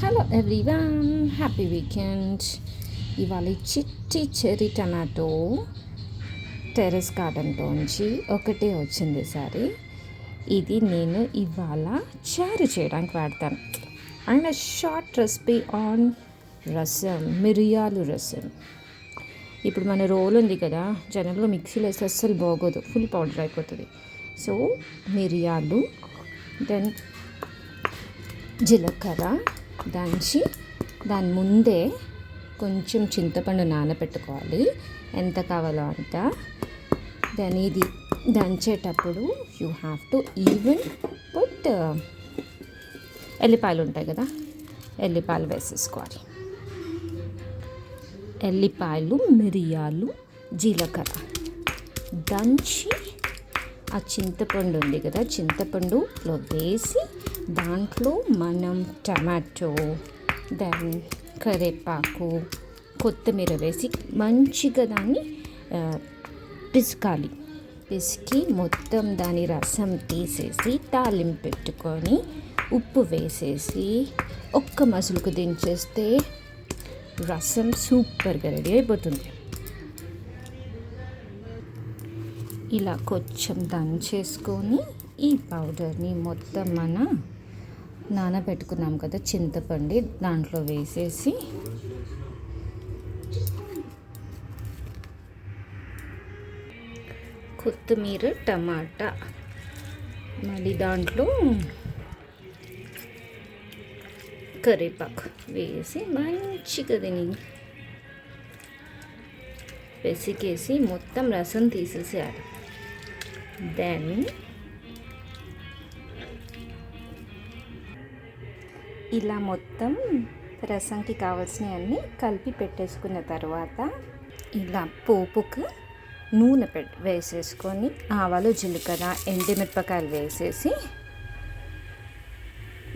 Hello everyone, happy weekend. ఇవాళ చిట్టి cherry tomato terrace గార్డెన్లోంచి ఒకటే వచ్చింది సారి. ఇది నేను ఇవాళ చారు చేయడానికి వాడతాను. అండ్ షార్ట్ రెసిపీ ఆన్ రసం, మిరియాలు రసం. ఇప్పుడు మన రోల్ ఉంది కదా, జనరల్గా మిక్సీలో వేస్తే అస్సలు బాగోదు, ఫుల్ పౌడర్ అయిపోతుంది. సో మిరియాలు, దెన్ జీలకర్ర దంచి దాని ముందే కొంచెం చింతపండు నానబెట్టుకోవాలి, ఎంత కావాలో అంత. దెన్ ఇది దంచేటప్పుడు you have to even put ఎల్లిపాయలు ఉంటాయి కదా, ఎల్లిపాయలు వేసేసుకోవాలి. ఎల్లిపాయలు, మిరియాలు, జీలకర్ర దంచి ఆ చింతపండు ఉంది కదా, చింతపండులో వేసి దాంట్లో మనం టమాటో, దెన్ కరివేపాకు, కొత్తిమీర వేసి మంచిగా దాన్ని పిసకాలి. పిసికి మొత్తం దాని రసం తీసేసి తాలింపు పెట్టుకొని ఉప్పు వేసేసి ఒక్క మసులుకు దించేస్తే రసం సూపర్గా రెడీ అయిపోతుంది. ఇలా కొంచెం దంచేసుకొని ఈ పౌడర్ని మొత్తం నానబెట్టుకున్నాం కదా చింతపండు, దాంట్లో వేసేసి కొత్తిమీర, టమాటా, మళ్ళీ దాంట్లో కరివేపాకు వేసి మంచిగా దీన్ని పెసికేసి మొత్తం రసం తీసేసేయాలి. దెన్ ఇలా మొత్తం రసంకి కావాల్సినవన్నీ కలిపి పెట్టేసుకున్న తర్వాత ఇలా పోపుకు నూనె వేసేసుకొని ఆవాలు, జీలకర్ర, ఎండుమిరపకాయలు వేసేసి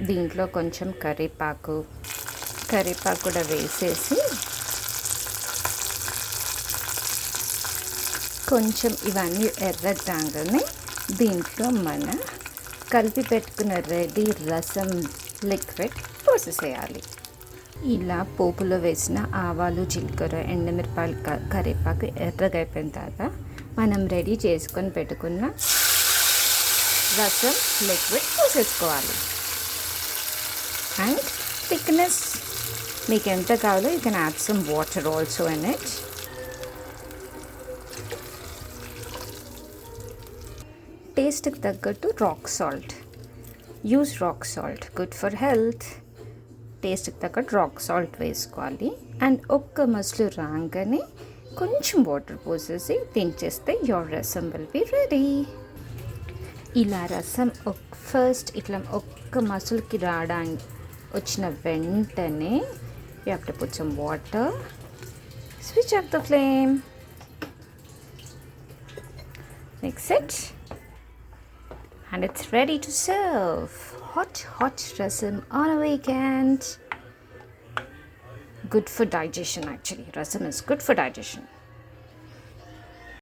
దీంట్లో కొంచెం కరివేపాకు కూడా వేసేసి కొంచెం ఇవన్నీ ఎర్రగానే దీంట్లో మన కలిపి పెట్టుకున్న రెడీ రసం లిక్విడ్ పోసేసేయాలి. ఇలా పోపులో వేసిన ఆవాలు, జీలకర్ర, ఎండుమిరపాయలు, కరివేపాకు ఎర్రగా అయిపోయిన తర్వాత మనం రెడీ చేసుకొని పెట్టుకున్న రసం లిక్విడ్ పోసేసుకోవాలి. అండ్ థిక్నెస్ మీకు ఎంత కావాలో you can add some water also in it. టేస్ట్కి తగ్గట్టు rock salt, use rock salt, good for health. టేస్ట్కి తగ్గట్టు రాక్ సాల్ట్ వేసుకోవాలి. అండ్ ఒక్క మసులు రాగానే కొంచెం వాటర్ పోసేసి దించేస్తే యువర్ రసం విల్ బి రెడీ. ఇలా రసం ఫస్ట్ ఇట్లా ఒక్క మసులుకి రావడానికి వచ్చిన వెంటనే you have to put some water, switch off the flame, mix it, and it's ready to serve. Hot rasam on a weekend. Good for digestion actually. Rasam is good for digestion.